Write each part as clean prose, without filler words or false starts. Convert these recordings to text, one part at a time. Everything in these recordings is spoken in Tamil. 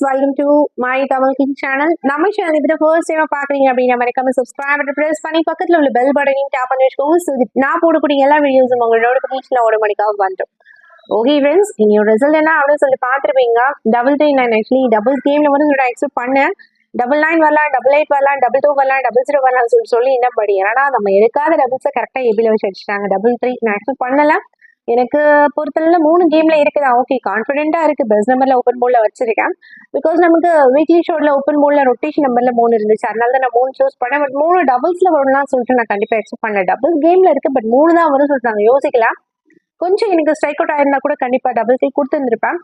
welcome to my Tamil King channel. நம்ம சேனல் இப்போ ஃபர்ஸ்ட் டைம் பாக்குறீங்க அப்படினா மறக்காம subscribe பட்டன் பிரஸ் பண்ணி பக்கத்துல உள்ள பெல் பட்டனையும் டேப் பண்ணி வச்சுக்கோங்க. சோ நான் போடக்கூடிய எல்லா வீடியோஸும் உங்களுக்கு நோட்டிஃபிகேஷன்ல ஆட்டோமேட்டிக்கா வந்துடும். ஓகே फ्रेंड्स, இன்னையோட ரிசல்ட் என்ன அப்படினு சொல்லி பாத்துருப்பீங்க. 339 actually டபுள் கேம்ல வந்து நான் எக்ஸ்பெக்ட் பண்ணேன். 99 வரலாம், 88 வரலாம், 22 வரலாம், 00 வரலாம் சொல்லி என்ன படி. ஏன்னா நம்ம எடுக்காத டபுள்ஸை கரெக்டா ஏபில வச்சு அடிச்சிட்டாங்க. 33 நான் எக்ஸ்பெக்ட் பண்ணல. எனக்கு பொறுத்தல 3 கேம்ல இருக்குதா ஓகே, கான்ஃபிடென்ட்டா இருக்கு. பெஸ்ட் நம்பர்ல ஓப்பன் போர்ட்ல வச்சிருக்கேன். பிகாஸ் நமக்கு வீக்லி ஷோட்ல ஓப்பன் போர்ட்ல ரொட்டேஷன் நம்பர்ல 3 இருந்துச்சு. அதனால தான் நான் 3 சூஸ் பண்ணேன். பட் 3 டபுள்ஸ்ல வரணும்லாம் சொல்லிட்டு நான் கண்டிப்பா எக்ஸ்பெக்ட் பண்ணேன். டபுள் கேம்ல இருக்கு, பட் 3 தான் வரும் சொல்லிட்டு நாங்கள் யோசிக்கலாம். கொஞ்சம் எனக்கு ஸ்ட்ரைக் அவுட் ஆயிருந்தா கூட கண்டிப்பா டபுள் கே கொடுத்துருந்துருப்பேன்.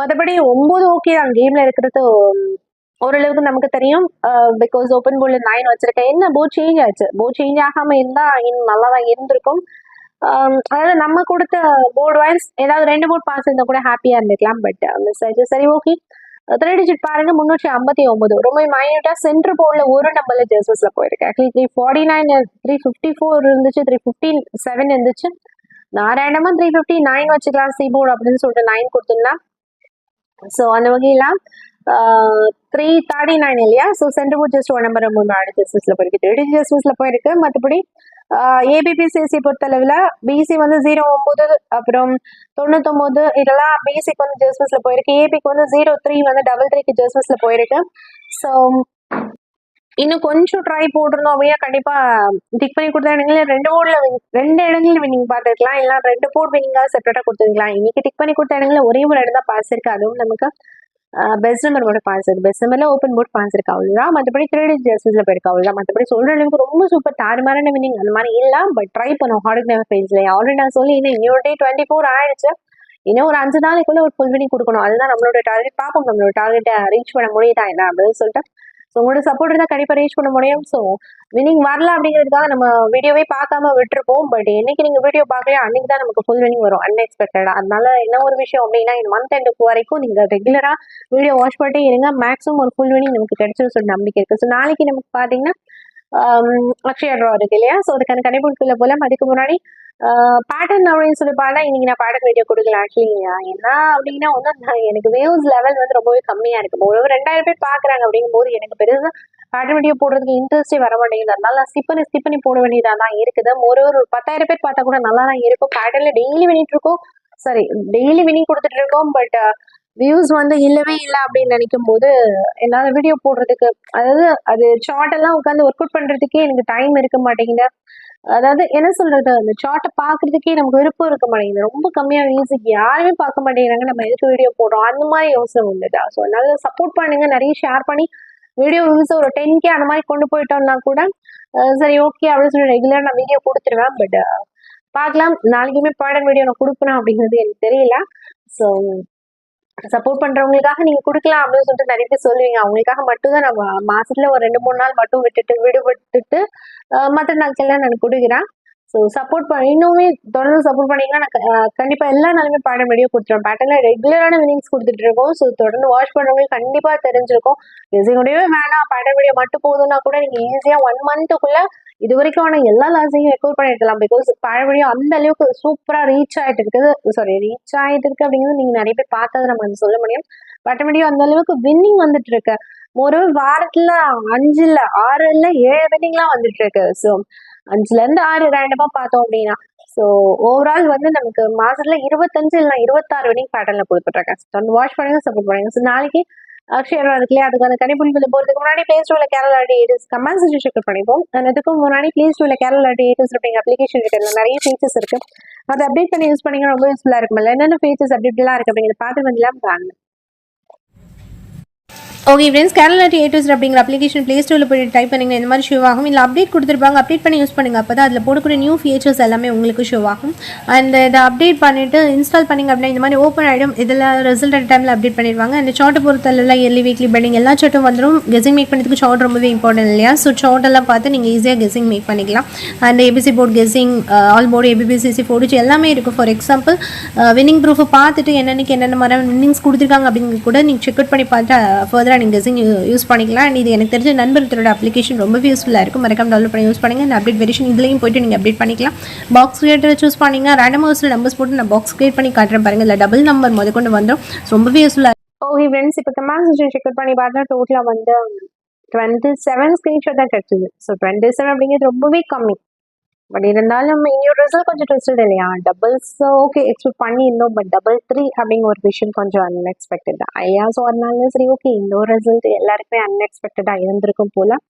மற்றபடி 9 ஓகே தான். கேம்ல இருக்கிறது ஓரளவுக்கு நமக்கு தெரியும். பிகாஸ் ஓப்பன் போர்ட்ல 9 வச்சிருக்கேன். என்ன போர்ட் சேஞ்ச் ஆச்சு. போர்ட் சேஞ்ச் ஆகாம இருந்தா இன்னும் நல்லா தான் இருந்திருக்கும். அதாவது நம்ம கொடுத்த போர்டு வைஸ் ஏதாவது 2 போர்ட் பாஸ் இருந்தா கூட ஹாப்பியா இருந்துக்கலாம். பட் மிஸ் ஆயிடுச்சு. சரி ஓகே, 3 டிஜிட் பாருங்க 359. ரொம்ப மைன்யூட்டா சென்டர் போர்ட்ல ஒரு நம்பர்ல ஜெர்சஸ்ல போயிருக்கு. ஆக்சுவலி 349 354 இருந்துச்சு, 357 இருந்துச்சு. நான் ரேண்டமா 359 வச்சுக்கலாம் சி போர்டு அப்படின்னு சொல்லிட்டு 9 கொடுத்துருந்தேன். ஸோ அந்த வகையில 339 இல்லையா. So center board just 1 number 3 ஜெர்சஸ்ல போயிருக்கு, 3 ஜெர்சஸ்ல போயிருக்கு. மற்றபடி ஏபிபிசிஎஸ்சி பொறுத்தளவுல பிசி வந்து 09, அப்புறம் 99 இதெல்லாம் பிசிக்கு வந்து ஜெர்சஸ்ல போயிருக்கு. ஏபிக்கு வந்து 03 வந்து 33க்கு ஜெர்சஸ்ல போயிருக்கு. ஸோ இன்னும் கொஞ்சம் ட்ரை போட்டுருந்தோம் அப்படின்னா கண்டிப்பா டிக் பண்ணி கொடுத்த இடங்கள 2 போர்ட்ல 2 இடங்களில் வின்னிங் பார்த்துருக்கலாம். இல்லை 2 போர்ட் வின்னிங்காக செப்பரேட்டா கொடுத்துருக்கலாம். இன்னைக்கு டிக் பண்ணி கொடுத்த இடங்கள ஒரே ஒரு இடம் தான் பாஸ் இருக்கு. அதுவும் நமக்கு பெஸ்ட் நம்பர் மட்டும் பாஸ் இருக்கு. பெஸ்ட் நம்பர்ல ஓப்பன் போர்ட் பாஸ் இருக்கு, அவ்வளவுதான். மற்றபடி 3 ஜெர்சஸ்ல போயிருக்கு, அவ்வளவுதான். மற்றபடி சொல்ற அளவுக்கு ரொம்ப சூப்பர் தாறுமாறான வின்னிங் அந்த மாதிரி இல்ல. பட் ட்ரை பண்ணும் ஹார்ட் நெவர் ஃபெயில்ஸ்ல. ஆல்ரெடி நான் சொல்லி இன்னொரு டே 24 ஆயிடுச்சு. இன்னும் ஒரு 5 நாளைக்குள்ள ஒரு ஃபுல் வினிங் கொடுக்கணும். அதுதான் நம்மளோட டார்கெட். பார்ப்போம் நம்மளோட டார்கெட்டை ரீச் பண்ண முடியுதா என்ன அப்படின்னு சொல்லிட்டு. ஸோ உங்களோட சப்போர்ட் இருந்தால் கண்டிப்பாக ரீச் பண்ண முடியும். ஸோ வினிங் வரல அப்படிங்கிறதுக்காக நம்ம வீடியோவே பார்க்காம விட்டுருப்போம். பட் என்னைக்கு நீங்கள் வீடியோ பார்க்கலையோ அன்னைக்கு தான் நமக்கு ஃபுல் வினிங் வரும் அன்எக்ஸ்பெக்டடா. அதனால என்ன ஒரு விஷயம் அப்படின்னா இந்த மந்த் எண்டுக்கு வரைக்கும் நீங்கள் ரெகுலராக வீடியோ வாட்ச் பண்ணிட்டே இருங்க. மேக்ஸிமம் ஒரு ஃபுல் வினிங் நமக்கு கிடைச்சிடும் சொல்லி நம்பிக்கை இருக்குது. ஸோ நாளைக்கு நமக்கு பார்த்தீங்கன்னா அக்ஷயா ட்ரா இருக்கு இல்லையா. ஸோ அதுக்கான கணிப்புக்குள்ள போல. அதுக்கு முன்னாடி பேட்டர்ன் அப்படின்னு சொல்லி பார்த்தா இன்னைக்கு நான் பேட்டர்ன் வீடியோ கொடுக்கல. ஆக்சுவலி என்ன அப்படின்னா வந்து எனக்கு வியூஸ் லெவல் வந்து ரொம்பவே கம்மியா இருக்கு. ஒரு 2000 பேர் பாக்குறாங்க அப்படிங்கும் போது எனக்கு பெருசா பேட்டர்ன் வீடியோ போடுறதுக்கு இன்ட்ரெஸ்டே வர மாட்டேங்குது. அதனால ஸ்கிப் பண்ணி போட வேண்டியதா தான் இருக்குது. ஒரு 10,000 பேர் பார்த்தா கூட நல்லா தான் இருக்கும். பேட்டர்ன்ல டெய்லி வினிட்டு இருக்கோம், சாரி டெய்லி வினி கொடுத்துட்டு இருக்கோம். பட் வியூஸ் வந்து இல்லவே இல்லை அப்படின்னு நினைக்கும் போது என்னால் வீடியோ போடுறதுக்கு, அதாவது அது ஷார்ட் எல்லாம் உட்காந்து ஒர்க் அவுட் பண்றதுக்கே எனக்கு டைம் இருக்க மாட்டேங்குது. அதாவது என்ன சொல்றது, அந்த ஷார்ட்டை பாக்குறதுக்கே நமக்கு விருப்பம் இருக்க மாட்டேங்குது. ரொம்ப கம்மியா வியூஸுக்கு யாருமே பார்க்க மாட்டேங்கிறாங்க. நம்ம எதுக்கு வீடியோ போடுறோம் அந்த மாதிரி யோசனை வந்துட்டா. ஸோ அதனால சப்போர்ட் பண்ணுங்க, நிறைய ஷேர் பண்ணி வீடியோ வியூஸ் ஒரு 10K அந்த மாதிரி கொண்டு போயிட்டோம்னா கூட சரி ஓகே அப்படின்னு சொல்லி ரெகுலர் நான் வீடியோ கொடுத்துருவேன். பட் பார்க்கலாம், நாளைக்குமே பேட்டர்ன் வீடியோ நான் கொடுப்பேன் அப்படிங்கிறது எனக்கு தெரியல. ஸோ சப்போர்ட் பண்றவங்களுக்காக நீங்க கொடுக்கலாம் அப்படின்னு சொல்லிட்டு நிறைய பேர் சொல்லுவீங்க. அவங்களுக்காக மட்டும் தான் நம்ம மாசத்துல ஒரு 2-3 நாள் மட்டும் விடுபட்டுட்டு மற்ற நாட்கள்லாம் நான் கொடுக்குறேன். ஸோ சப்போர்ட் இன்னுமே தொடர்ந்து சப்போர்ட் பண்ணீங்கன்னா நான் கண்டிப்பா எல்லா நாளுமே பேட்டர்ன் வீடியோ கொடுத்துருவேன். பேட்டர்ல ரெகுலரான வினிங்ஸ் கொடுத்துட்டு இருக்கோம். ஸோ தொடர்ந்து வாட்ச் பண்றவங்களுக்கு கண்டிப்பா தெரிஞ்சிருக்கும். கெஸிங்கோடவே வேணாம் பேட்டர்ன் வீடியோ மட்டும் போதுன்னா கூட நீங்க ஈஸியா 1 மந்த்துக்குள்ள இது வரைக்கும் ஆனா எல்லா லாஸையும் ரெக்கவர் பண்ணிருக்கலாம். பிகாஸ் பேட்டர்ன் வீடியோ அந்த அளவுக்கு சூப்பரா ரீச் ஆயிட்டு இருக்குது அப்படிங்கிறது நீங்க நிறைய பேர் பார்த்தது நம்ம வந்து சொல்ல முடியும். பேட்டர்ன் வீடியோ அந்த அளவுக்கு வின்னிங் வந்துட்டு இருக்கு. ஒரு வாரத்துல 5 இல்ல 6 இல்ல 7 வின்னிங்லாம் வந்துட்டு இருக்கு. ஸோ 5ல இருந்து 6 ரேண்டமா பார்த்தோம் அப்படின்னா ஸோ ஓவரால் வந்து நமக்கு மாசத்துல 25 இல்லை 26 வினிங் பேட்டர்ன்ல கொடுத்துட்ருக்கேன். வாட்ச் பண்ணுங்க, சப்போர்ட் பண்ணுங்க. ஸோ நாளைக்கு அக்ஷயா இருக்குல்லையா, அதுக்கான கணிப்புகளை போறதுக்கு முன்னாடி பிளே ஸ்டோர்ல கேரளா டேட்டஸ் கமெண்ட் செக்ஷன் செக் பண்ணிப்போம். அதுக்கு முன்னாடி பிளே ஸ்டோர்ல கேரளா டேட்டஸ் அப்படிங்கிற அப்ளிகேஷன் இருக்கு. நிறைய ஃபீச்சர்ஸ் இருக்கு. அதை அப்டேட் பண்ணி யூஸ் பண்ணீங்கன்னா ரொம்ப யூஸ்ஃபுல்லா இருக்கும்ல. என்னென்ன ஃபீச்சர்ஸ் அப்டேட்லாம் இருக்கு அப்படிங்கிறத பார்த்து வந்துலாம் பாருங்க. ஓகே ஃப்ரெண்ட்ஸ், கேரளா டேட்டஸ் அப்படிங்கிற அப்ளிகேஷன் பிளே ஸ்டோரில் போய் டைப் பண்ணிங்கன்னா இந்த மாதிரி ஷோ ஆகும். இல்லை அப்டேட் கொடுத்துருப்பாங்க, அப்டேட் பண்ணி யூஸ் பண்ணுங்கள். அப்போ தான் அதில் போடக்கூடிய நியூ ஃபீச்சர்ஸ் எல்லாமே உங்களுக்கு ஷோ ஆகும். அண்ட் இதை அப்டேட் பண்ணிவிட்டு இன்ஸ்டால் பண்ணிங்க அப்படின்னா இந்த மாதிரி ஓப்பன் ஆகிடும். இதெல்லாம் ரிசல்ட் அட் டைமில் அப்டேட் பண்ணிடுவாங்க. அந்த சார்ட்டை பொறுத்தெல்லாம் இயர்லி வீக்லி பெண்டிங் எல்லா சார்ட்டும் வந்துடும். கெஸிங் மேக் பண்ணுறதுக்கு சார்ட் ரொம்பவே இம்பார்ட்டன்ட் இல்லையா. ஸோ சார்ட் எல்லாம் பார்த்து நீங்கள் ஈஸியாக கெஸிங் மேக் பண்ணிக்கலாம். And ABC board guessing, all board, ABBCC board எல்லாமே இருக்கும். ஃபார் எக்ஸாம்பிள் வின்னிங் ப்ரூஃபை பார்த்துட்டு என்னென்ன மாதிரி வின்னிங்ஸ் கொடுத்துருக்காங்க அப்படிங்கிறது கூட நீங்கள் செக் அவுட் பண்ணி பார்த்து ஃபர்தராக நீங்கள் கெஸிங் யூஸ் பண்ணிக்கலாம். அண்ட் இது எனக்கு தெரிஞ்ச நண்பர்களோட அப்ளிகேஷன் ரொம்ப யூஸ்ஃபுல்லாக இருக்கும். மறக்காம டவுன்லோட் பண்ணி யூஸ் பண்ணுங்க. இந்த அப்டேட் வெரிஷன் இதுலையும் போய்ட்டு நீங்கள் அப்டேட் பண்ணிக்கலாம். பாக்ஸ் கிரியேட்டர் சூஸ் பண்ணிங்க, ரேண்டம் ஹவுஸில் நம்பர்ஸ் போட்டு நான் பாக்ஸ் கிரியேட் பண்ணி காட்டுறேன் பாருங்க. இல்லை டபுள் நம்பர் முதற்கொண்டு வந்துடும். ரொம்பவே யூஸ்ஃபுல்லாக. ஓகே ஓகே ஃப்ரெண்ட்ஸ், இப்போ கமெண்ட் செக்ஷன் செக் பண்ணி பார்த்தா டோட்டலாக வந்து 27 ஸ்க்ரீன்ஷாட் தான் கிடச்சிது. ஸோ 27 அப்படிங்கிறது ரொம்பவே கம்மி. பட் இருந்தாலும் இன்னொரு ரிசல்ட் கொஞ்சம் ட்விஸ்டட் இல்லையா? டபுள்ஸ் ஓகே எக்ஸ்பெக்ட் பண்ணியிருந்தோம். பட் 3 அப்படிங்கிற ஒரு விஷயம் கொஞ்சம் அன்எக்ஸ்பெக்டட் தான் ஐயா. ஸோ அதனால சரி ஓகே, இன்னொரு ரிசல்ட் எல்லாருக்குமே அன்எக்ஸ்பெக்டடாக இருந்திருக்கும் போல.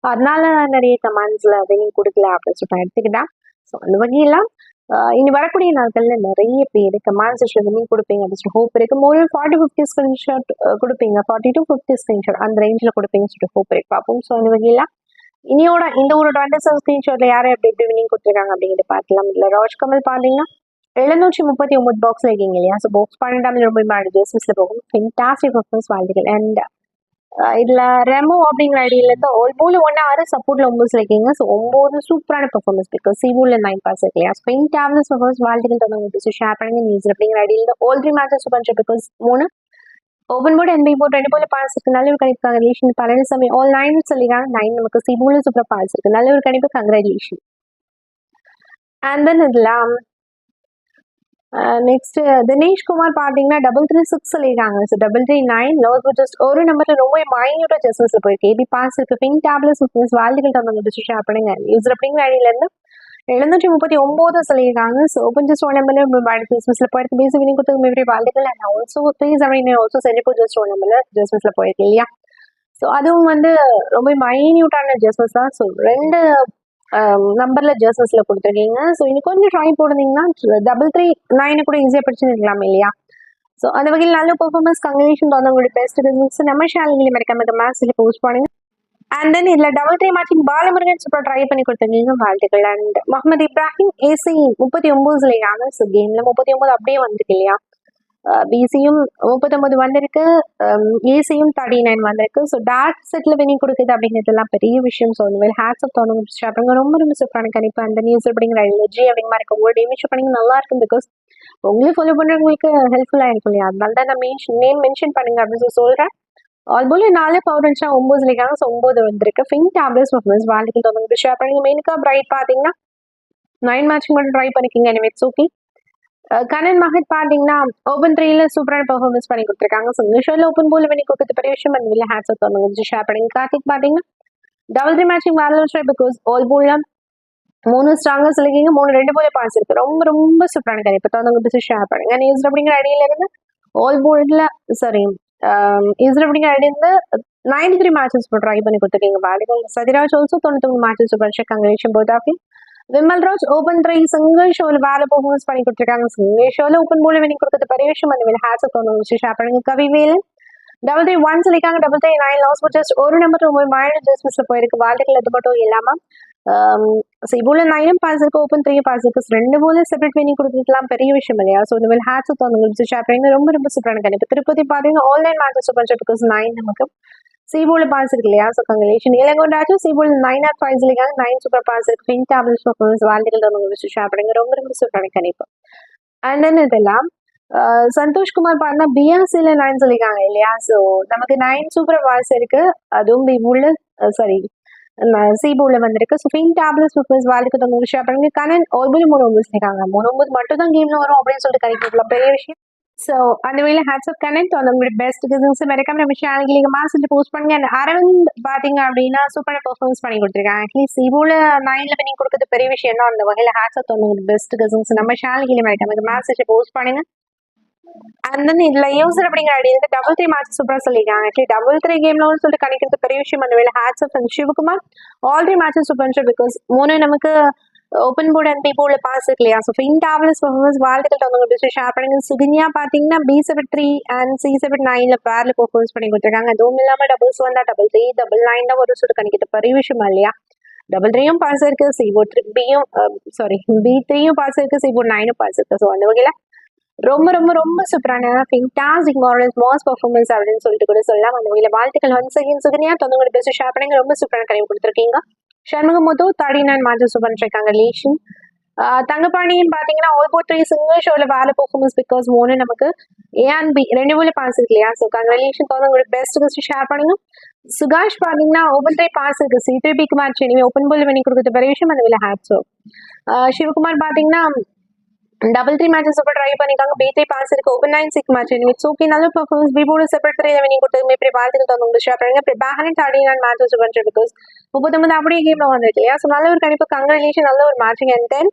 அதனால நிறைய கமெண்ட்ஸில் வினிங் கொடுக்கல அப்படின்னு சொல்லிட்டு எடுத்துக்கிட்டேன். ஸோ அந்த வகையில் இனி வரக்கூடிய நாட்கள்ல நிறைய பேர் கமெண்ட் செக்ஷன் வினிங் கொடுப்பீங்க அப்படின்னு ஹோப் இருக்கு. மோர் 40-50 ஸ்க்ரீன்ஷாட் கொடுப்பீங்க, 40 to 50 ஸ்க்ரீன்ஷாட் அந்த ரேஞ்சில் கொடுப்பீங்கன்னு சொல்லிட்டு ஹோப் இருக்கு. பார்ப்போம். ஸோ அந்த வகையில் இனியோட இந்த ஒரு 27 ஸ்க்ரீன்ஷாட்ல யாரும் எப்படி எப்படி வினிங் கொடுத்துருக்காங்க அப்படிங்கிறத பார்க்கலாம். இல்லை ராஜ்கமல் பார்த்தீங்கன்னா 739 பாக்ஸ்ல இருக்கீங்க இல்லையா? ஸோ பாக்ஸ் 12 ரொம்ப ஜெர்சிஸ்ல போகும். ஃபென்டாஸ்டிக் பர்ஃபார்மன்ஸ் வாழ்த்துக்கள். அண்ட் இதுல ரெமோ அப்படிங்கிற ஐடியில இருந்து ஆல்போல 1 6 சப்போர்ட்ல 9 இருக்கீங்க. ஸோ 9 சூப்பரான பெர்ஃபார்மன்ஸ் பிகாஸ் சிபூல 9 பாஸ் இருக்கு இல்லையா? ஸ்பெயின் டேப்லஸ் பெர்ஃபார்மன்ஸ் வாழ்த்துக்கள் தொடர்ந்து ஷேர் பண்ணுங்க. நியூஸ் அப்படிங்கிற ஐடியில இருந்து ஆல் 3 மேட்சஸ் பண்ணுறேன் பிகாஸ் 3 ஓபன் போர்டு என்பி போர்டு 2 போல பாஸ் இருக்கு. நல்ல ஒரு கணிப்பு கங்க்ராச்சுலேஷன். பழனிசாமி ஆல் 9 சொல்லிருக்காங்க. 9 நமக்கு சிபூல சூப்பர் பாஸ் இருக்கு. நல்ல ஒரு கணிப்பு கங்க்ராச்சுலேஷன். அண்ட் தென் இதெல்லாம் நெக்ஸ்ட் தினேஷ் குமார் பார்த்தீங்கன்னா 336 சொல்லியிருக்காங்க. ஸோ 339 லோஸ் ஜஸ்ட் ஒரு நம்பர்ல ரொம்ப மைன்யூட்டா ஜஸ்டிஸ்ல போயிருக்கு. ஏபி பாஸ் இருக்கு. பிங்க் டேப்லெட்ஸ் வாழ்த்துக்கள் தந்தவங்க ஷேர் பண்ணுங்க. யூசர் அப்படிங்கிற ஐடியில இருந்து 739 சொல்லியிருக்காங்க. ஸோ ஓப்பன் ஜஸ்ட் ஒன் நம்பர்ல ஜஸ்டிஸ்ல போயிருக்கு. பேசி வினிங் கொடுத்து மேபி வாழ்த்துக்கள். அண்ட் ஆல்சோ 3 ஆல்சோ சென்டிபோ ஜஸ்ட் ஒன் நம்பர்ல ஜஸ்டிஸ்ல போயிருக்கு இல்லையா? ஸோ அதுவும் வந்து ரொம்ப மைன்யூட்டான ஜஸ்டிஸ் தான். ஸோ 2 நம்பர்ல ஜெர்சஸ்ல கொடுத்துருக்கீங்க. ஸோ இன்னும் கொஞ்சம் ட்ரை போடுறீங்கன்னா 339 கூட ஈஸியாக படிச்சுருக்கலாம் இல்லையா? ஸோ அந்த வகையில் நல்ல பெர்ஃபார்மன்ஸ் கங்க்ராச்சுலேஷன் வந்து உங்களுடைய பெஸ்ட் பிசினஸ் நம்ம சேனல்களை மறக்காம மேட்ச்ல போஸ்ட் பண்ணுங்க. அண்ட் தென் இதில் 3 மேட்சிங் பாலமுருகன் சூப்பர் ட்ரை பண்ணி கொடுத்துருக்கீங்க. வாழ்த்துக்கள். அண்ட் முகமது இப்ராஹிம் ஏசி 39 இல்லையாங்க. ஸோ கேம்ல 39 அப்படியே வந்திருக்கு இல்லையா? பிசியும் 39 வந்திருக்கு, ஏசியும் 39 வந்திருக்கு. ஸோ டாட் செட்ல வினிங் கொடுக்குது அப்படிங்கிறதுலாம் பெரிய விஷயம். ஸோ அந்த மாதிரி ஹேட்ஸ் ஆஃப் தோணுங்க. ரொம்ப ரொம்ப சூப்பரான கணிப்பு. அந்த நியூஸ் அப்படிங்கிற ஜி அப்படிங்கிற இருக்கு. உங்களோட இமேஜ் பண்ணிங்க நல்லா இருக்கும் பிகாஸ் உங்களே ஃபாலோ பண்ணுறவங்களுக்கு ஹெல்ப்ஃபுல்லாக இருக்கும் இல்லையா? அதனால தான் நான் நேம் மென்ஷன் பண்ணுங்க அப்படின்னு சொல்கிறேன். ஆல்போல 4 பவர் இருந்துச்சா 9 இருக்காங்க. ஸோ 9 வந்திருக்கு. ஃபிங் டேப்லெட்ஸ் பர்ஃபார்மன்ஸ் வாழ்த்துக்கள் தோணுங்க ஷேர் பண்ணுங்க. மெயினுக்கா பிரைட் பார்த்தீங்கன்னா 9 மேட்சிங் மட்டும் ட்ரை பண்ணிக்கிங்க. எனவே இட்ஸ் ஓகே. கனன் மஹத் பார்த்தீங்கன்னா ஓபன் 3ல சூப்பரான பெர்ஃபார்மன்ஸ் பண்ணி கொடுத்துருக்காங்க. ஸோ இந்த ஷோல ஓப்பன் போல பண்ணி கொடுக்குறது பெரிய விஷயம். அந்த வெளியே ஹேட்ஸ் ஆஃப் தோணுங்க ஷேர் பண்ணுங்க. கார்த்திக் பார்த்தீங்கன்னா 3 மேட்சிங் வேலை பிகாஸ் ஆல் போல 3 ஸ்ட்ராங்கா சொல்லிக்கிங்க. 3 2 போல பாஸ் இருக்கு. ரொம்ப ரொம்ப சூப்பரான கணிப்பு தோணுங்க ஷேர் பண்ணுங்க. நியூஸ் அப்படிங்கிற ஐடியில இருந்து ஆல் போர்டில் சாரி நியூஸ் அப்படிங்கிற ஐடியில இருந்து 93 மேட்சஸ் ட்ரை பண்ணி கொடுத்துருக்கீங்க. வாழ்த்துக்கள். Sathiraj also 99 matches super congratulation both of you. Vimalraj open 3 single ஷோல வேலை பெர்ஃபார்மன்ஸ் பண்ணி கொடுத்துருக்காங்க. சிங்கிள் ஷோல ஓப்பன் போல வினிங் கொடுக்குறது பெரிய விஷயம். அந்த மாதிரி ஹேட்ஸ் தோணுங்க ஷேர் பண்ணுங்க. கவிவேலன் 331 சொல்லிக்காங்க. 339 லாஸ் ஜஸ்ட் ஒரு நம்பர் ரொம்ப மைல்டு ஜஸ்மிஸ்ல போயிருக்கு. வாழ்த்துக்கள். அது மட்டும் இல்லாம இவ்வளோ 9 பாஸ் இருக்கு, ஓப்பன் 3 பாஸ் இருக்கு. 2 போல செப்பரேட் வினிங் கொடுக்கலாம் பெரிய விஷயம் இல்லையா? ஸோ இந்த மாதிரி ஹேட்ஸ் தோணுங்க ஷேர் பண்ணுங்க. ரொம்ப ரொம்ப சூப்பரான கணிப்பு. திருப்பதி பார்த்தீங்கன்னா ஆன்லைன் மேட்சஸ் சூப்பர் பிகாஸ் 9 நமக்கு சிபோல பாஸ் இருக்கு இல்லையா? So congratulation. இளங்கோண்டாச்சும் சிபோல 9/5 இருக்காங்க. 9 சூப்பர் பாஸ் இருக்கு. பிங்க் டேப்லெட்ஸ் பர்ஃபார்மன்ஸ் வாழ்த்துக்கள் தோணுங்க ஷேர் பண்ணுங்க. ரொம்ப ரொம்ப சூப்பரான கணிப்பு. அண்ட் தென் இதெல்லாம் சந்தோஷ்குமார் பார்த்தா பிஎஸ்சியில் 9 சொல்லியிருக்காங்க இல்லையா? ஸோ நமக்கு 9 சூப்பர் பாஸ் இருக்கு. அதுவும் பிபுல சாரி சிபோல வந்திருக்கு. ஸோ பிங்க் டேப்லெட்ஸ் பர்ஃபார்மன்ஸ் வாழ்த்துக்கள் தோணுங்க ஷேர் பண்ணுங்க. கனன் ஆல்போல 3 இருக்காங்க. 3 மட்டும் தான் கேம்ல வரும் அப்படின்னு சொல்லிட்டு கணிக்கலாம் பெரிய விஷயம். ஸோ அந்த வேலை ஹேட்ஸ் ஆஃப் கனெக்ட் உங்களுடைய பெஸ்ட் பிசினஸ் மறக்காம நம்ம சேனலுக்கு நீங்கள் மாசத்துல போஸ்ட் பண்ணுங்க. அந்த அரவிந்த் பார்த்தீங்க அப்படின்னா சூப்பரான பெர்ஃபார்மன்ஸ் பண்ணி கொடுத்துருக்காங்க. அட்லீஸ்ட் சிபோல 9ல பண்ணி கொடுக்குறது பெரிய விஷயம் தான். அந்த வகையில் ஹேட்ஸ் ஆஃப் உங்களுடைய பெஸ்ட் பிசினஸ் நம்ம சேனலுக்கு மறக்காம இந்த மேட்சை போஸ்ட் பண்ணுங்க. அண்ட் தென் இதுல யூசர் அப்படிங்கிற ஐடியா 3 மேட்ச் சூப்பராக சொல்லியிருக்காங்க. ஆக்சுவலி 3 கேம்ல சொல்லிட்டு கணிக்கிறது பெரிய விஷயம். அந்த வேலை hats off Sivakumar all 3 matches super because 3 நமக்கு ஓப்பன் போர்டு அண்ட் பிபோல பாஸ் இருக்கு இல்லையா? ஸோ பிங்க் டேப்லெட்ஸ் பர்ஃபார்மன்ஸ் வாழ்த்துக்கள் தந்தவங்க ஷேர் பண்ணுங்க. சுகன்யா பார்த்தீங்கன்னா B73 அண்ட் C79ல பேர்ல பர்ஃபார்மன்ஸ் பண்ணி கொடுத்துருக்காங்க. அதுவும் இல்லாமல் டபுள்ஸ் வந்தா 3 9 தான் ஒரு சொல்லிட்டு கணிக்கிறது பெரிய விஷயம் இல்லையா? 3யும் பாஸ் இருக்கு. B3யும் பாஸ் இருக்கு. C9ம் பாஸ் இருக்கு. ஸோ அந்த வகையில ரொம்ப ரொம்ப ரொம்ப சூப்பரான ஃபென்டாஸ்டிக் மாஸ் பர்ஃபார்மன்ஸ் அப்படின்னு சொல்லிட்டு கூட சொல்லலாம். அந்த வகையில் வாழ்த்துக்கள். ஒன்ஸ் அகைன் சுகன்யா தந்தவங்க பெஸ்ட் ஷேர் பண்ணுங்க. ரொம்ப சூப்பரான கணிப்பு கொடுத்துருக்கீங்க. ஷண்முகமுத்து 39 மேட்சஸ் பண்ணிருக்காங்க. ரிலேஷன் தங்கப்பாண்டியன் பார்த்தீங்கன்னா ஆல்போ 3 சிங்கிள் ஷோல வேலை பெர்ஃபார்மன்ஸ் பிகாஸ் 3 நமக்கு ஏ அண்ட் பி 2 போல பாஸ் இருக்கு இல்லையா? ஸோ கங்க்ராச்சுலேஷன் உங்களோட பெஸ்ட் ஷேர் பண்ணுங்க. சுகாஷ் பார்த்தீங்கன்னா ஓப்பன் 3 பாஸ் இருக்கு. C3Bக்கு மேட்ச் இனிமே ஓப்பன் போல பண்ணி கொடுக்குறது பெரிய விஷயம். அந்த வேலை ஹேட்ஸ். சிவகுமார் பார்த்தீங்கன்னா 3 மேட்சஸ் இப்போ ட்ரை பண்ணிக்காங்க B3 பாஸ் இருக்கு ஓபன் 9-6 மேட்ச் வித் சூக்கி நல்ல பெர்ஃபார்மன்ஸ் B4 செப்பரேட் 3 வினிங் கொடுத்து இப்படி வாழ்த்துக்கு தந்து ஷேர் பண்ணுங்க இப்படி பேஹன் 39 மேட்சஸ் பண்ற பிகாஸ் 39 அப்படியே கேம்ல வந்துருக்கு இல்லையா ஸோ நல்ல ஒரு கணிப்பு கங்க்ராச்சுலேஷன் நல்ல ஒரு மேட்சிங் அண்ட் தென்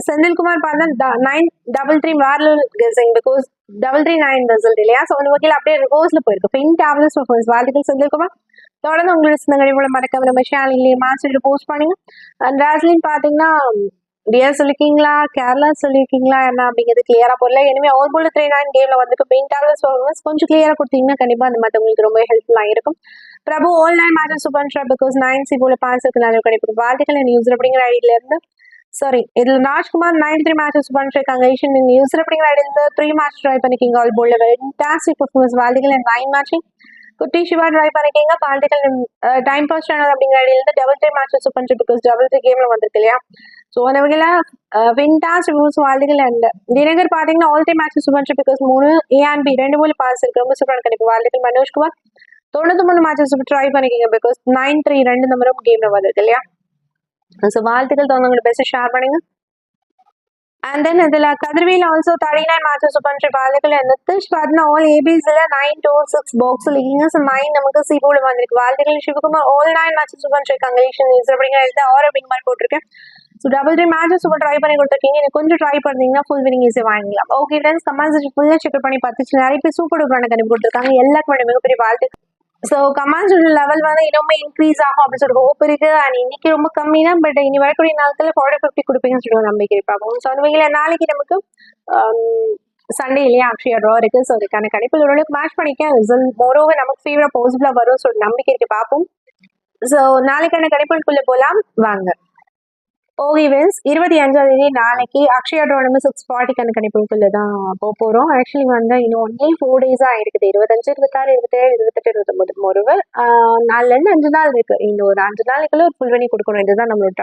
செந்தில்குமார் பார்த்தா 9-3 வேற கெஸிங் பிகாஸ் 3-9 ரிசல்ட் இல்லையா ஸோ அந்த வகையில் அப்படியே ரிவர்ஸ்ல போயிருக்கு ஃபென்டாபிளஸ் பெர்ஃபார்மன்ஸ் வாழ்த்துக்கள் செந்தில்குமார் தொடர்ந்து உங்களோட சிந்தனை மூலம் மறக்காம நம்ம சேனல்லையே மேட்ச் போஸ்ட் பண்ணுங்க அண்ட் ராஸ்லின் பார்த்தீங்கன்னா டியர் சொல்லிருக்கீங்களா கேரளா சொல்லியிருக்கீங்களா என்ன அப்படிங்கிறது கிளியரா போடல இனிமே ஓவர் போல் 3-9 கேம்ல வந்து பெயிண்டாபிளஸ் பெர்ஃபார்மன்ஸ் கொஞ்சம் கிளியரா கொடுத்தீங்கன்னா கண்டிப்பா அந்த மாதிரி உங்களுக்கு ரொம்ப ஹெல்ப்ஃபுல்லா இருக்கும் Prabhu all 9 matches super shot because 9 போல பாஸ் இருக்கு நல்ல கிடைக்கும் வாழ்த்துக்கள் யூசர் அப்படிங்கிற ஐடியில இருந்து சாரி இதுல ராஜ்குமார் 93 மேட்சஸ் பண்ணிருக்காங்க ஏஷியன் யூசர் அப்படிங்கிற ஐடியில இருந்து 3 மேட்ச் ட்ரை பண்ணிருக்கீங்க ஆல் போல்ல ஃபேண்டாஸ்டிக் பெர்ஃபார்மன்ஸ் வாழ்த்துக்கள் 9 மேட்சிங் குட்டி சிவா ட்ரை பண்ணிருக்கீங்க வாழ்த்துக்கள் டைம் பாஸ் சேனல் அப்படிங்கிற ஐடியில இருந்து 3 மேட்சஸ் பண்ணிட்டு பிகாஸ் 3 கேம்ல வந்திருக்கு இல்லையா ஸோ அந்த வகையில் ஃபென்டாஸ்டிக் மூவ்ஸ் வாழ்த்துக்கள் அண்ட் தினகர் பார்த்தீங்கன்னா ஆல் டைம் மேட்சஸ் பண்ணிட்டு பிகாஸ் 3 A&B 2 போல பாஸ் இருக்கு ரொம்ப சூப்பரான கிடைக்கும் வாழ்த்துக்கள் மனோஜ்குமார் 93 மேட்சஸ் ட்ரை பண்ணிருக்கீங்க பிகாஸ் 9-3 2 நம்பரும் கேம்ல வந்திருக்கு இல்லையா ஸோ வாழ்த்துக்கள் தோணுங்க பெஸ்ட் ஷேர் பண்ணுங்க அண்ட் தென் இதில் கதிர்வேல் ஆல்சோ 39 மேட்சஸ் பண்ணுற வாழ்த்துக்கள் நிதிஷ் பார்த்தீங்கன்னா ஆல் ஏபிஸில் 9-2-6 பாக்ஸில் இருக்கீங்க ஸோ 9 நமக்கு சிபோல வந்திருக்கு வாழ்த்துக்கள் சிவகுமார் ஆல் 9 மேட்சஸ் பண்ணிருக்காங்க ஏஷியன் நியூஸ் அப்படிங்கிற ஆர் அப்படிங்க மாதிரி போட்டிருக்கேன் ஸோ 3 மேட்சஸ் சூப்பர் ட்ரை பண்ணி கொடுத்துருக்கீங்க எனக்கு கொஞ்சம் ட்ரை பண்ணிங்கன்னா ஃபுல் வினிங் ஈஸியாக வாங்கிக்கலாம் ஓகே ஃப்ரெண்ட்ஸ் கமெண்ட்ஸ் ஃபுல்லாக செக் பண்ணி பார்த்துச்சு நிறைய பேர் சூப்பர் டூப்பரான கணிப்பு கொடுத்துருக்காங்க எல்லாருக்கும் மிகப்பெரிய வாழ்த்துக்கள் ஸோ கமெண்ட்ஸ் லெவல் வந்து இன்னுமே இன்க்ரீஸ் ஆகும் அப்படின்னு சொல்லி ஹோப் இருக்கு அண்ட் இன்னைக்கு ரொம்ப கம்மி தான் பட் இனி வரக்கூடிய நாட்கள் 40-50 கொடுப்பீங்கன்னு சொல்லுவாங்க நம்பிக்கை பார்ப்போம் ஸோ அந்த வகையில் நாளைக்கு நமக்கு சண்டே இல்லையா அக்ஷயா ட்ரா இருக்கு ஸோ அதுக்கான கணிப்பில் ஓரளவுக்கு மேட்ச் பண்ணிக்க ரிசல்ட் மோரோவர் நமக்கு ஃபேவரா பாசிபிளா வரும் சொல்லி நம்பிக்கை இருக்கு பார்ப்போம் ஸோ நாளைக்கான கணிப்புக்குள்ள போகலாம் வாங்க ஓகே ஃப்ரெண்ட்ஸ் 25ஆம் தேதி நாளைக்கு அக்ஷயா ட்ரா நம்ம 640 கணிப்புக்குள்ள தான் போகிறோம் ஆக்சுவலி வந்து இன்னும் ஒன்லி 4 டேஸா இருக்குது 25, 26, 27, 28, 29 ஒருவர் 4-5 நாள் இருக்கு இந்த ஒரு 5 நாளைக்குள்ள ஒரு ஃபுல் பண்ணி கொடுக்கணும் இதுதான் நம்மளோட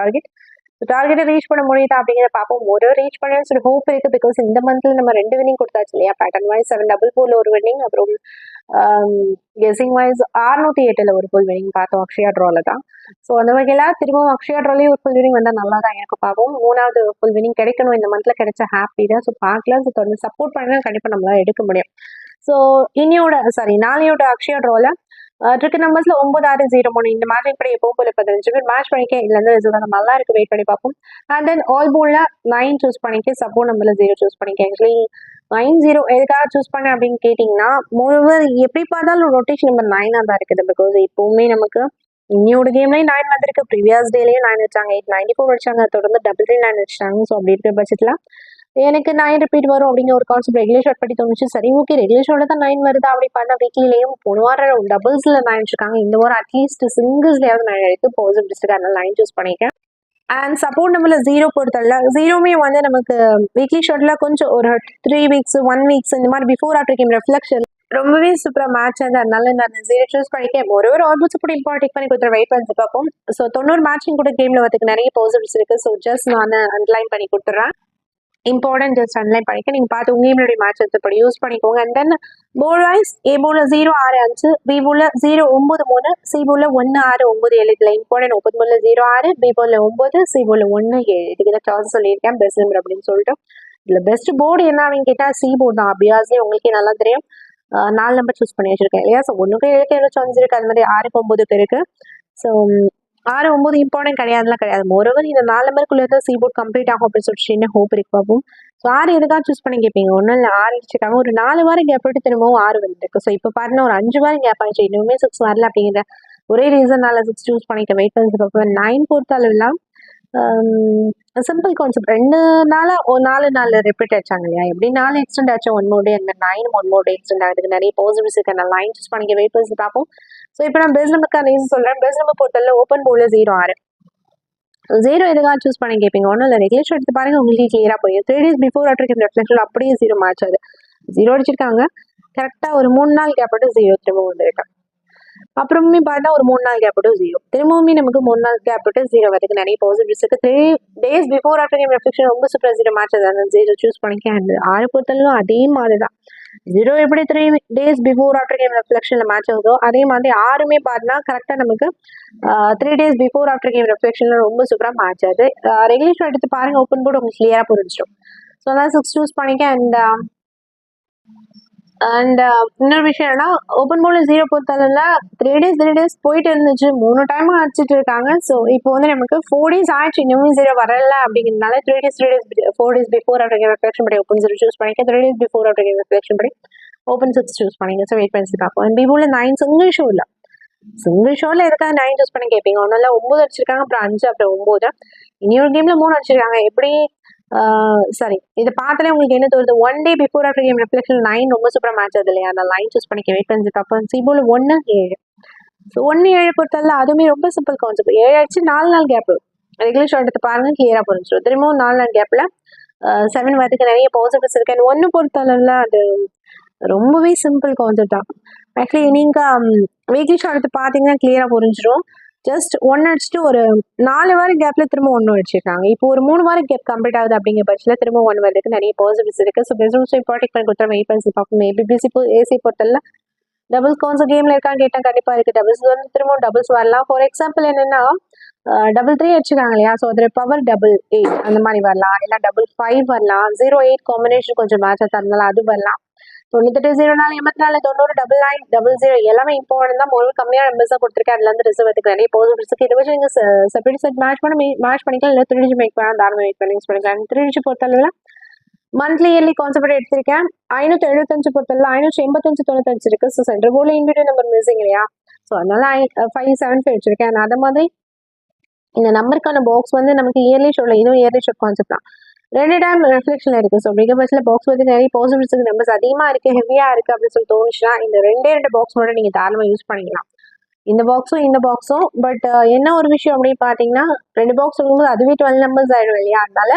டார்கெட்டை ரீச் பண்ண முடியுதா அப்படிங்கிறத பார்ப்போம் ஒரு ரீச் பண்ணணும்னு சொல்லி ஹோப் இருக்கு பிகாஸ் இந்த மந்த்ல நம்ம 2 வினிங் கொடுத்தாச்சு இல்லையா பேட்டர்ன் வைஸ் 7-4 ஒரு வினிங் அப்புறம் கெஸிங் வைஸ் 608 ஒரு ஃபுல் வினிங் பார்த்தோம் அக்ஷயா ட்ரால தான் ஸோ அந்த வகையில திரும்பவும் அக்ஷயா ட்ராலே ஒரு ஃபுல் வினிங் வந்தால் நல்லா தான் எனக்கு பார்ப்போம் 3வது ஃபுல் வினிங் கிடைக்கணும் இந்த மந்த்ல கிடைச்ச ஹாப்பி தான் ஸோ பார்க்கலாம் ஸோ தொடர்ந்து சப்போர்ட் பண்ணா கண்டிப்பாக நம்மளால எடுக்க முடியும் ஸோ நாளையோட அக்ஷயா ட்ரால ட்ரிக் நம்பர்ஸ்ல 9-6-0-3 இந்த மாதிரி இப்படி எப்பவும் போல 15 பேர் மேட்ச் பண்ணிக்க இதுல இருந்து ரிசல்ட் நல்லா இருக்கு வெயிட் பண்ணி பார்ப்போம் அண்ட் தென் ஆல் போல்ல 9 சூஸ் பண்ணிக்க சப்போர்ட் நம்பர்ல 0 சூஸ் பண்ணிக்க ஆக்சுவலி 9-0 எதுக்காக சூஸ் பண்ண அப்படின்னு கேட்டீங்கன்னா மோரோவர் எப்படி பார்த்தாலும் ரொட்டேஷன் நம்பர் 9 தான் இருக்குது பிகாஸ் எப்பவுமே நமக்கு இன்னையோட கேம்லயும் 9 வந்திருக்கு ப்ரீவியஸ் டேலயும் 9 வச்சாங்க 894 வச்சாங்க தொடர்ந்து 339 வச்சாங்க ஸோ அப்படி இருக்கிற பட்சத்துல எனக்கு 9 ரிப்பீட் வரும் அப்படிங்கிற ஒரு கான்செப்ட் ரெகுலர் ஷாட் படி தோணுச்சு சரி ஓகே ரெகுலர் ஷாட் தான் 9 வருது அப்படி பார்த்தா வீக்லிலையும் போன வாரம் டபுள்ஸ்ல 9 வச்சிருக்காங்க இந்த வாரம் அட்லீஸ்ட் சிங்கிள்ஸ்லயாவது 9 எடுத்து பாசிட்டிவ் டிஸ்ட்ரிக்ட் அதனால 9 சூஸ் பண்ணிக்கேன் அண்ட் சப்போர்ட் நம்மள 0 பொறுத்தல 0மே வந்து நமக்கு வீக்லி ஷாட்ல கொஞ்சம் ஒரு 3 வீக்ஸ் 1 வீக்ஸ் இந்த மாதிரி பிஃபோர் ஆஃப்டர் கேம் ரெஃப்ளெக்ஷன் ரொம்பவே சூப்பரா மேட்ச் வந்து அதனால நான் 0 சூஸ் பண்ணிக்கேன் ஒரு ஆல்மோஸ்ட் இப்படி இம்பார்ட் பண்ணி கொடுத்துற வெயிட் பண்ணி பார்ப்போம் ஸோ 90 மேட்சிங் கூட கேம்ல வந்து நிறைய பாசிட்டிவ்ஸ் இருக்கு ஸோ ஜஸ்ட் நான் அண்டர்லைன் பண்ணி கொடுத்துட்றேன் இம்பார்ட்டன்ட் ஜஸ்ட் அன்லைன் பண்ணிக்க நீங்க பார்த்து உங்களுடைய மேட்ச் எடுத்து யூஸ் பண்ணிக்கோங்க அண்ட் தென் போல் வைஸ் ஏ போல 0-6-5 பி போல 0-9-3 சி போல 1-6-9-7 இதுல இம்பார்ட்டன்ட் ஓப்பன் போல 0-6 பி போல 9 சி போல 1-7 இதுக்கு தான் சான்ஸ் சொல்லியிருக்கேன் பெஸ்ட் நம்பர் அப்படின்னு சொல்லிட்டு இதுல பெஸ்ட் போர்டு என்ன அப்படின்னு கேட்டா சி போர்டு தான் அபியாஸ்லேயே உங்களுக்கே நல்லா தெரியும் 4 நம்பர் சூஸ் பண்ணி வச்சிருக்கேன் இல்லையா ஸோ 1க்கு 7க்கு சான்ஸ் இருக்கு அது மாதிரி 6-9க்கு இருக்கு ஸோ 6-9 இம்பார்ட்டன்ட் கிடையாது மோரோவர் இந்த 4 நம்பருக்குள்ள தான் சி போர்ட் கம்ப்ளீட் ஆகும் அப்படின்னு சொல்லிட்டு என்ன ஹோப் இருக்கு பார்ப்போம் ஸோ 6 எதுக்காக சூஸ் பண்ணி கேட்பீங்க ஒன்றும் இல்லை 6 வச்சுக்காங்க ஒரு 4 வாரம் கேப் விட்டு திரும்பவும் 6 வந்துருக்கு ஸோ இப்போ பாருங்க ஒரு 5 வாரம் கேப் ஆயிடுச்சு இன்னுமே 6 வரல அப்படிங்கிற ஒரே ரீசன்னால 6 சூஸ் பண்ணிக்க வெயிட் பண்ணி பார்ப்போம் 9 பொறுத்த அளவுலாம் சிம்பிள் கான்செப்ட் 2 நாளா 4 நாள் ரிப்பீட் ஆச்சாங்க இல்லையா எப்படி 4 எக்ஸ்டெண்ட் ஆச்சு 1 more day அந்த 9 1 more day எக்ஸ்டெண்ட் ஆகுதுக்கு நிறைய பாசிட்டிவ்ஸ் இருக்கு நான் 9 சூஸ் பண்ணிக்க வெயிட் பண்ணி பார்ப்போம் ஸோ இப்போ நான் பெஸ்ட் நம்பருக்கான ரீசன் சொல்றேன் பெஸ்ட் நம்பர் பொறுத்தல ஓப்பன் போர்டில் 0-6 0 எதுக்காக சூஸ் பண்ணி கேட்பீங்க ஒன்றும் இல்லை ரெகுலேஷன் எடுத்து பாருங்க உங்களுக்கு கிளியரா போயிடும் 3 days before after game reflection அப்படியே 0 மேட்ச் ஆகுது 0 அடிச்சிருக்காங்க கரெக்டாக ஒரு 3 நாள் கேப்பட்டு 0 திரும்ப வந்துருக்கேன் அப்புறமே பார்த்தா ஒரு 3 நாள் கேப்பட்டு 0 திரும்பவுமே நமக்கு 3 நாள் கேப்பட்டு 0 வரதுக்கு நிறைய பாசிட்டிவ்ஸ் இருக்கு 3 days before after game reflection ரொம்ப சூப்பர் 0 மேட்ச் ஆகுது 0 சூஸ் பண்ணிக்க 6 பொறுத்தலும் அதே மாதிரி தான் 0 எப்படி 3 days பிஃபோர் ஆஃப்டர் கேம் ரெஃப்ளெக்ஷன்ல மேட்ச் ஆகுதோ அதே மாதிரி 6மே பார்த்தா கரெக்டாக நமக்கு 3 days பிஃபோர் ஆஃப்டர் கேம் ரெஃப்ளெக்ஷன்ல ரொம்ப சூப்பராக மேட்ச் ஆகுது ரெகுலேஷன் எடுத்து பாருங்க ஓப்பன் போர்டு உங்களுக்கு கிளியரா புரிஞ்சிடும் ஸோ அதனால் 6 சூஸ் பண்ணிக்க. அண்ட் இன்னொரு விஷயம் என்னன்னா, ஓப்பன் போர்டில் 0 பொறுத்தளவில் 3 days போயிட்டு இருந்துச்சு, 3 டைமாக அடிச்சிட்டு இருக்காங்க. ஸோ இப்போ வந்து நமக்கு 4 days ஆயிடுச்சு, இன்னும் 0 வரல அப்படிங்கிறதுனால 3 days 4 days பிஃபோர் அப்படிங்கிற ரிஃப்ளெக்ஷன் படி ஓப்பன் 0 சூஸ் பண்ணிக்க. 3 days பிஃபோர் அப்படிங்கிற ரிஃப்ளெக்ஷன் படி ஓப்பன் 6 சூஸ் பண்ணிங்க. ஸோ வெயிட் பண்ணி பார்ப்போம். பிபோல 9 சிங்கிள் ஷோவில் எதுக்காக 9 சூஸ் பண்ணி கேட்பீங்க. ஒன்றும் 9 அடிச்சிருக்காங்க, அப்புறம் 5, அப்புறம் 9. இனி ஒரு கேமில் 3 அடிச்சிருக்காங்க. எப்படி சாரி, இதை பார்த்தாலே உங்களுக்கு என்ன தோணுது, 1 day before after game reflection 9 ரொம்ப சூப்பராக மேட்ச் ஆகுது இல்லையா. அந்த 9 சூஸ் பண்ணிக்க. வெயிட் பண்ணி பார்ப்போம். சிபோல 1 7. ஸோ 1 7 பொறுத்தல அதுவுமே ரொம்ப சிம்பிள் கான்செப்ட். 7 அடிச்சு 4 நாள் கேப் ரெகுலர் ஷாட் எடுத்து பாருங்க, கிளியராக புரிஞ்சிடும். திரும்பவும் 4 நாள் கேப்பில் 7 வரதுக்கு நிறைய பாசிட்டிவ்ஸ் இருக்கு. அண்ட் 1 பொறுத்தளவில் அது ரொம்பவே சிம்பிள் கான்செப்ட் தான். ஆக்சுவலி நீங்கள் வீக்லி ஷாட் எடுத்து பார்த்தீங்கன்னா கிளியராக புரிஞ்சிடும். ஜஸ்ட் 1 அடிச்சுட்டு ஒரு 4 வாரம் கேப்ல திரும்ப 1 அடிச்சிருக்காங்க. இப்போ ஒரு 3 வாரம் கேப் கம்ப்ளீட் ஆகுது அப்படிங்கிற பட்சத்தில் திரும்ப 1 வரதுக்கு நிறைய பாசிட்டிவ்ஸ் இருக்கு. ஸோ பெஸ்ட் இம்பார்ட்டன்ட் பண்ணி கொடுத்தா வெயிட் பண்ணி பார்ப்போம். ஏபிபிசி ஏசி பொறுத்தல டபுள்ஸ் கான்செப்ட் கேம்ல இருக்கான்னு கேட்டால் கண்டிப்பாக இருக்கு. டபுள்ஸ் வந்து திரும்ப டபுள்ஸ் வரலாம். ஃபார் எக்ஸாம்பிள் என்னன்னா 3 அடிச்சிருக்காங்க இல்லையா. ஸோ அதில் பவர் 8 அந்த மாதிரி வரலாம், இல்லை 5 வரலாம். 0-8 காம்பினேஷன் கொஞ்சம் மேட்சாக தரனால அது வரலாம். 98 04 84 90 99 00 எல்லாமே இம்பார்ட்டன் தான். ஒரு கம்மியான நம்பர்ஸ் தான் கொடுத்துருக்கேன். அதுல இருந்து ரிசர்வ் எடுத்துக்க நிறைய பாசிட்டிவ்ஸ் இருக்கு. இதை வச்சு நீங்க செப்பரேட் செட் மேட்ச் பண்ணிக்கலாம். இல்லை 3 மேக் பண்ணலாம், தாராளமாக மேக் பண்ணி யூஸ் பண்ணிக்கலாம். 3 பொறுத்தளவில் மந்த்லி இயர்லி கான்செப்ட் எடுத்திருக்கேன். 575 பொறுத்தளவில் 585 95 இருக்கு. ஸோ சென்டர் போர்டில் இண்டிவிஜுவல் நம்பர் மிஸ்ஸிங் இல்லையா. ஸோ அதனால 575 வச்சிருக்கேன். அதே மாதிரி இந்த நம்பருக்கான பாக்ஸ் வந்து நமக்கு இயர்லி ஷோல இதுவும் இயர்லி ஷோ கான்செப்ட் தான். 2 டைம் ரிஃப்ளெக்ஷன் இருக்கு. ஸோ அப்படிங்கிற பட்சத்தில் பாக்ஸ் வந்து நிறைய பாசிட்டிவ்ஸ் நம்பர்ஸ் அதிகமாக இருக்கு, ஹெவியா இருக்கு அப்படின்னு சொல்லி தோணுச்சுன்னா இந்த 2 பாக்ஸ் மட்டும் நீங்க தாராளமாக யூஸ் பண்ணிக்கலாம். இந்த பாக்ஸும் பட் என்ன ஒரு விஷயம் அப்படின்னு பார்த்தீங்கன்னா 2 பாக்ஸ் இருக்கும்போது அதுவே 12 நம்பர்ஸ் ஆயிடும் இல்லையா. அதனால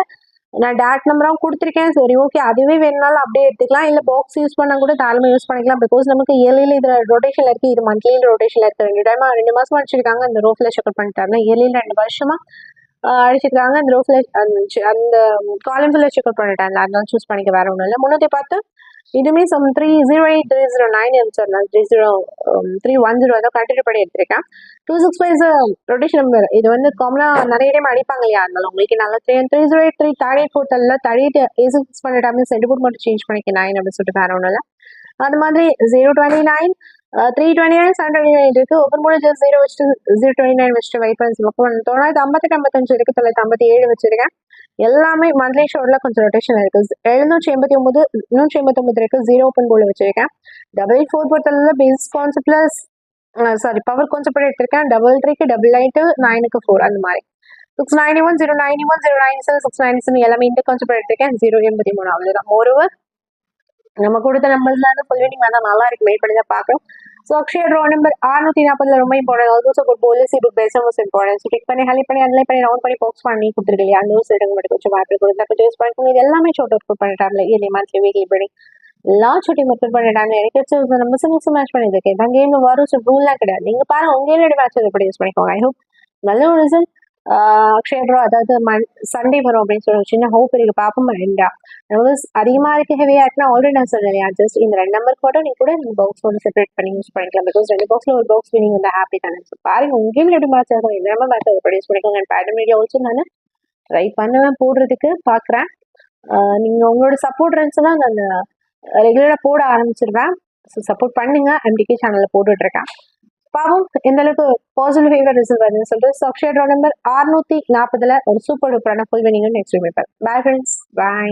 நான் டேட் நம்பராகவும் கொடுத்துருக்கேன். சரி ஓகே, அதுவே வேணுனாலும் அப்படியே எடுத்துக்கலாம். இல்லை பாக்ஸ் யூஸ் பண்ணால் கூட தாராளமாக யூஸ் பண்ணிக்கலாம். பிகாஸ் நமக்கு இயர்லியில் இது ரொட்டேஷன் இருக்கு, இது மந்த்லியில் ரொட்டேஷன் இருக்கு. 2 மாசமா அடிச்சிருக்காங்க. அந்த ரோஃபில் செக் பண்ணிட்டாருன்னா இயர்லியில் 2 வருஷமா அடிச்சிருக்காங்க. அந்த ரோஃபில் அந்த காலம்ஸில் செக் அவுட் பண்ணிட்டாங்க. அதனால சூஸ் பண்ணிக்க வேற ஒன்றும் இல்லை. 310 இதுவுமே 308 309 இருந்துச்சு. 310 தான் கண்டினியூ பண்ணி எடுத்திருக்கேன். 265 ரொட்டேஷன் நம்பர். இது வந்து காமனாக நிறைய டைம் அடிப்பாங்க இல்லையா. அதனால உங்களுக்கு நல்லா 308 338 38 A6 பண்ணிட்டாமே சென்டிபோர்ட் மட்டும் சேஞ்ச் பண்ணிக்க 9 அப்படின்னு சொல்லிட்டு வேற ஒன்றும் இல்லை. அது மாதிரி 029 329 729 இருக்கு. ஓப்பன் போர்டு ஜஸ்ட் 0 வச்சுட்டு 029 வச்சுட்டு வெயிட் பண்ணி 958 55 இருக்கு. 957 வச்சிருக்கேன். எல்லாமே மந்த்லி ஷோர்ல கொஞ்சம் ரொட்டேஷன் இருக்கு. 789 189 இருக்கு. 0 ஓப்பன் போர்டு வச்சிருக்கேன். 844 பொறுத்தளவுல பேசிக் கான்செப்ட்ல பவர் கான்செப்ட் எடுத்திருக்கேன். 33க்கு 88 9க்கு 4 அந்த மாதிரி. 691 091 097 697 எல்லாமே இந்த கான்செப்ட் எடுத்திருக்கேன். 083 அவ்வளவுதான். மோரோவர் நம்ம கொடுத்த நம்பர்ஸ்ல இருந்து ஃபுல் வீடிங் வந்தா நல்லா இருக்கு. வெயிட் பண்ணி தான் பார்க்கணும். ஸோ அக்ஷயா ட்ரா நம்பர் 640 ரொம்ப important. Also good policy book base most important. So click பண்ணி ஹெல்ப் பண்ணி அனலைஸ் பண்ணி ரவுண்ட் பண்ணி பாக்ஸ் பண்ணி கொடுத்துருக்கு இல்லையா. அந்த ஒரு சைடு மட்டும் கொஞ்சம் மாற்றி கொடுத்தா கொஞ்சம் யூஸ் பண்ணிக்கோங்க. இது எல்லாமே ஷார்ட் அவுட் பண்ணிட்டாங்க. இயர்லி மந்த்லி வீக்லி படி எல்லா ஷூட்டிங் மெத்தட் பண்ணிட்டாங்க. எனக்கு வச்சு நம்ம மேட்ச் பண்ணியிருக்கேன். தான் கேம்ல வரும் ரூல்லாம் கிடையாது. நீங்க பாருங்க உங்க ஏரியோட மேட்ச் எப்படி யூஸ் பண்ணிக்கோங்க. ஐ ஹோப் நல்ல ஒரு ரிசல்ட் அக்ஷயா ட்ரா அதாவது சண்டே வரும் அப்படின்னு சொல்லி சின்ன ஹோப் இருக்கு. பார்ப்போம். அதிகமா இருக்கு, ஹெவியா இருக்குன்னா ஆல்ரெடி நான் சொன்னேன். ஜஸ்ட் இந்த 2 நம்பருக்கு மட்டும் நீங்க கூட நீங்க பாக்ஸ் போட்டு செப்பரேட் பண்ணி யூஸ் பண்ணிக்கலாம். பிகாஸ் 2 பாக்ஸ்ல ஒரு பாக்ஸ் வினிங் வந்து ஹாப்பி தானே. ஸோ பாருங்க உங்க கேம்ல எப்படி மேட்ச் ஆகும், என்ன மேட்ச் அதை ப்ரொடியூஸ் பண்ணிக்கோங்க. அண்ட் பேட்டர்ன் மீடியா ஆல்சோ நான் ட்ரை பண்ணுவேன் போடுறதுக்கு பார்க்குறேன். நீங்க உங்களோட சப்போர்ட் இருந்துச்சுன்னா நான் ரெகுலரா போட ஆரம்பிச்சிருவேன். ஸோ சப்போர்ட் பண்ணுங்க. எம்டிகே சேனல்ல போட்டுட்டு இருக்கேன். பாவம் எந்த அளவுக்கு பாசிட்டிவ் ஃபேவர் ரிசல்ட் வருதுன்னு சொல்லிட்டு அக்ஷயா ட்ரா நம்பர் 640 ஒரு சூப்பர் டூப்பரான full winning next week. Bye friends, by.